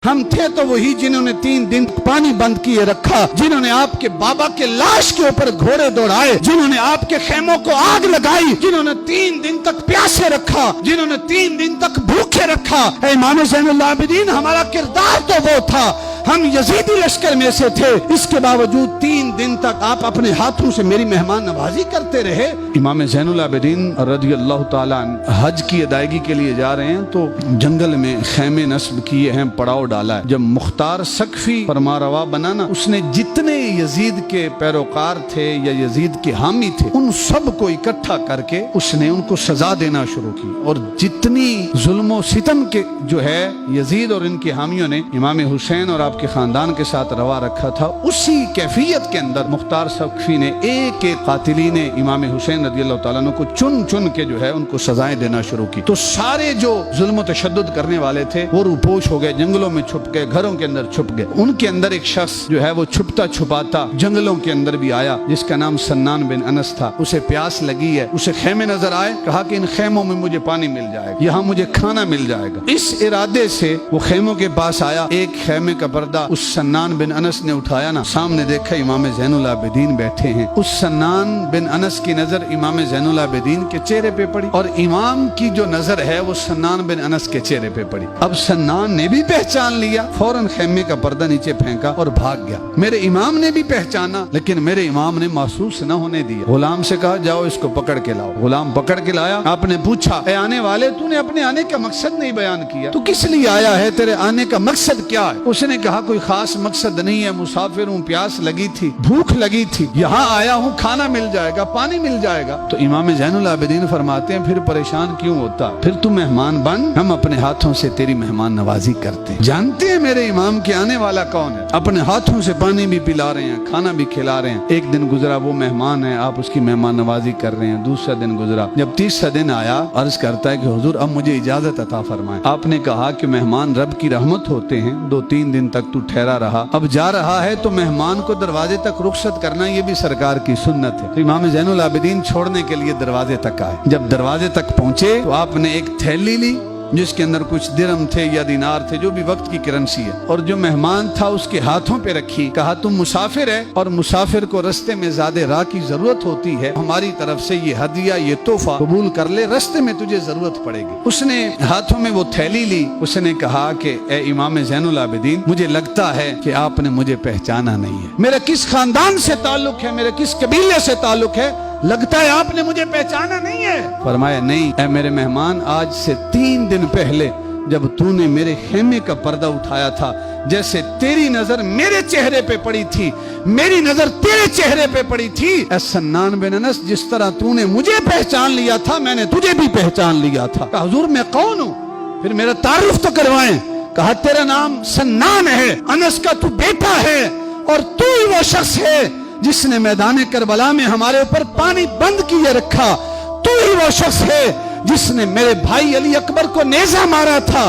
ہم تھے تو وہی جنہوں نے 3 دن پانی بند کیے رکھا، جنہوں نے آپ کے بابا کے لاش کے اوپر گھوڑے دوڑائے، جنہوں نے آپ کے خیموں کو آگ لگائی، جنہوں نے 3 دن تک پیاسے رکھا، جنہوں نے 3 دن تک بھوکے رکھا۔ اے امام زین العابدین، ہمارا کردار تو وہ تھا، ہم یزیدی لشکر میں سے تھے، اس کے باوجود 3 دن تک آپ اپنے ہاتھوں سے میری مہمان نوازی کرتے رہے۔ امام زین العابدین رضی اللہ تعالیٰ عنہ حج کی ادائیگی کے لیے جا رہے ہیں تو جنگل میں خیمے نصب کیے ہیں، پڑاؤ ڈالا ہے۔ جب مختار سقفی فرمانروا بنا نا، اس نے جتنے یزید کے پیروکار تھے یا یزید کے حامی تھے، ان سب کو اکٹھا کر کے اس نے ان کو سزا دینا شروع کی، اور جتنی ظلم و ستم کے جو ہے یزید اور ان کے حامیوں نے امام حسین اور آپ کے خاندان کے ساتھ روا رکھا تھا، اسی کیفیت کے اندر مختار سقفی نے ایک ایک قاتلین امام حسین رضی اللہ تعالیٰ عنہ کو چن چن کے جو ہے ان کو سزائیں دینا شروع کی۔ تو سارے جو ظلم و تشدد کرنے والے تھے وہ روپوش ہو گئے، جنگلوں میں چھپ گئے، گھروں کے اندر چھپ گئے۔ ان کے اندر ایک شخص جو ہے وہ چھپتا چھپاتا جنگلوں کے اندر بھی آیا، جس کا نام سنان بن انس تھا۔ اسے پیاس لگی ہے، اسے خیمے نظر آئے، کہا کہ ان خیموں میں مجھے پانی مل جائے گا، یہاں مجھے کھانا مل جائے گا۔ اس ارادے سے وہ خیموں کے پاس آیا، ایک خیمے کا پردہ اس سنان بن انس نے اٹھایا نا، سامنے دیکھا امام زین العابدین بیٹھے ہیں۔ اس سنان بن انس کی نظر امام زین العابدین کے چہرے پہ پڑی، اور امام کی جو نظر ہے وہ سنان بن انس کے چہرے پہ پڑی۔ اب سنان نے بھی پہچان لیا، فوراً خیمے کا پردہ نیچے پھینکا اور بھاگ گیا۔ میرے امام نے بھی پہچانا، لیکن میرے امام نے محسوس نہ ہونے دیا۔ غلام سے کہا جاؤ اس کو پکڑ کے لاؤ۔ غلام پکڑ کے لایا۔ آپ نے پوچھا اے آنے والے، تو نے اپنے آنے کا مقصد نہیں بیان کیا، تو کس لیے آیا ہے، تیرے آنے کا مقصد کیا ہے؟ اس نے کہا کوئی خاص مقصد نہیں ہے، مسافر ہوں، پیاس لگی تھی، بھوک لگی تھی، یہاں آیا ہوں، کھانا مل جائے گا، پانی مل جائے گا۔ تو امام زین العابدین فرماتے ہیں پھر پریشان کیوں ہوتا، پھر تو مہمان بن، ہم اپنے ہاتھوں سے تیری مہمان نوازی کرتے ہیں۔ جانتے ہیں میرے امام کے آنے والا کون ہے، اپنے ہاتھوں سے پانی بھی پلا رہے ہیں، کھانا بھی کھلا رہے ہیں۔ ایک دن گزرا، وہ مہمان ہے، آپ اس کی مہمان نوازی کر رہے ہیں۔ دوسرا دن گزرا، جب تیسرا دن آیا، عرض کرتا ہے کہ حضور اب مجھے اجازت عطا فرمائیں۔ آپ نے کہا کہ مہمان رب کی رحمت ہوتے ہیں، 2-3 دن تک تو ٹھہرا رہا، اب جا رہا ہے تو مہمان کو دروازے تک رخصت کرنا یہ بھی سرکار کی سنت ہے۔ تو امام زین العابدین چھوڑنے کے لیے دروازے تک آئے۔ جب دروازے تک پہنچے تو آپ نے ایک تھیلی لی جس کے اندر کچھ درم تھے یا دینار تھے، جو بھی وقت کی کرنسی ہے، اور جو مہمان تھا اس کے ہاتھوں پہ رکھی۔ کہا تم مسافر ہے، اور مسافر کو رستے میں زیادہ راہ کی ضرورت ہوتی ہے، ہماری طرف سے یہ ہدیہ، یہ تحفہ قبول کر لے، رستے میں تجھے ضرورت پڑے گی۔ اس نے ہاتھوں میں وہ تھیلی لی، اس نے کہا کہ اے امام زین العابدین، مجھے لگتا ہے کہ آپ نے مجھے پہچانا نہیں ہے، میرا کس خاندان سے تعلق ہے، میرے کس قبیلے سے تعلق ہے، لگتا ہے آپ نے مجھے پہچانا نہیں ہے۔ فرمایا نہیں اے میرے مہمان، آج سے 3 دن پہلے جب تو نے میرے خیمے کا پردہ اٹھایا تھا، جیسے تیری نظر میرے چہرے پہ پڑی تھی، میری نظر تیرے چہرے پہ پڑی تھی، اے سنان بن انس، جس طرح تو نے مجھے پہچان لیا تھا، میں نے تجھے بھی پہچان لیا تھا۔ کہا حضور میں کون ہوں، پھر میرا تعارف تو کروائیں۔ کہا تیرا نام سنان ہے، انس کا تو بیٹا ہے، اور تو ہی وہ شخص ہے جس نے میدان کربلا میں ہمارے اوپر پانی بند کیے رکھا، تو ہی وہ شخص ہے جس نے میرے بھائی علی اکبر کو نیزہ مارا تھا،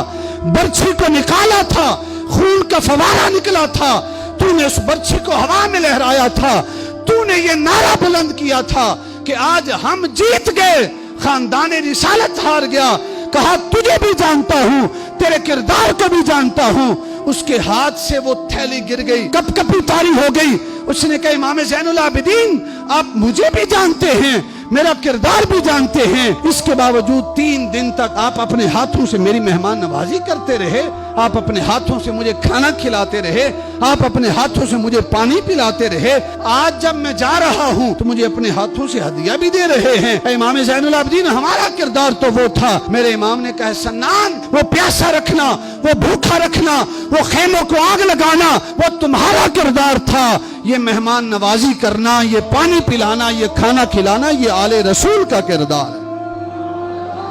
برچھی کو نکالا تھا، خون کا فوارہ نکلا تھا، تو نے اس برچھی کو ہوا میں لہرایا تھا، تو نے یہ نعرہ بلند کیا تھا کہ آج ہم جیت گئے، خاندان رسالت ہار گیا۔ کہا تجھے بھی جانتا ہوں، تیرے کردار کو بھی جانتا ہوں۔ اس کے ہاتھ سے وہ تھیلی گر گئی، کپ کپی طاری ہو گئی۔ اس نے کہا امام زین العابدین، آپ مجھے بھی جانتے ہیں، میرا کردار بھی جانتے ہیں، اس کے باوجود 3 دن تک آپ اپنے ہاتھوں سے میری مہمان نوازی کرتے رہے، آپ اپنے ہاتھوں سے مجھے کھانا کھلاتے رہے، آپ اپنے ہاتھوں سے مجھے پانی پلاتے رہے، آج جب میں جا رہا ہوں تو مجھے اپنے ہاتھوں سے ہدیہ بھی دے رہے ہیں۔ اے امام زین العابدین، ہمارا کردار تو وہ تھا۔ میرے امام نے کہا سنان، وہ پیاسا رکھنا، وہ بھوکا رکھنا، وہ خیموں کو آگ لگانا، وہ تمہارا کردار تھا۔ یہ مہمان نوازی کرنا، یہ پانی پلانا، یہ کھانا کھلانا، یہ آل رسول کا کردار ہے۔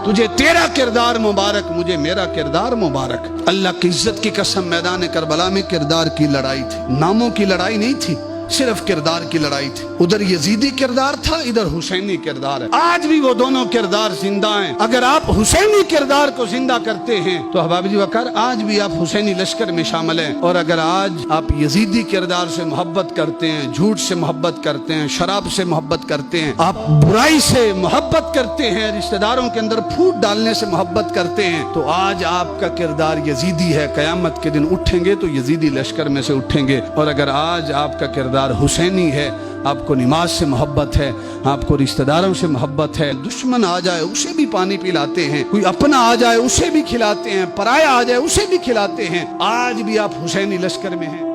تجھے تیرا کردار مبارک، مجھے میرا کردار مبارک۔ اللہ کی عزت کی قسم، میدان کربلا میں کردار کی لڑائی تھی، ناموں کی لڑائی نہیں تھی، صرف کردار کی لڑائی تھی. ادھر یزیدی کردار تھا, ادھر حسینی کردار ہے. آج بھی وہ دونوں کردار زندہ ہیں. اگر آپ حسینی کردار کو زندہ کرتے ہیں تو احباب جی وقار آج بھی آپ حسینی لشکر میں شامل ہیں. اور اگر آج آپ یزیدی کردار سے محبت کرتے ہیں, جھوٹ سے محبت کرتے ہیں, شراب سے محبت کرتے ہیں, آپ برائی سے محبت کرتے ہیں, رشتہ داروں کے اندر پھوٹ ڈالنے سے محبت کرتے ہیں, تو آج آپ کا کردار یزیدی ہے. قیامت کے دن اٹھیں گے تو یزیدی لشکر میں سے اٹھیں گے. اور اگر آج آپ کا کردار حسینی ہے, آپ کو نماز سے محبت ہے, آپ کو رشتہ داروں سے محبت ہے, دشمن آ جائے اسے بھی پانی پلاتے ہیں, کوئی اپنا آ جائے اسے بھی کھلاتے ہیں, پرایا آ جائے اسے بھی کھلاتے ہیں, آج بھی آپ حسینی لشکر میں ہیں.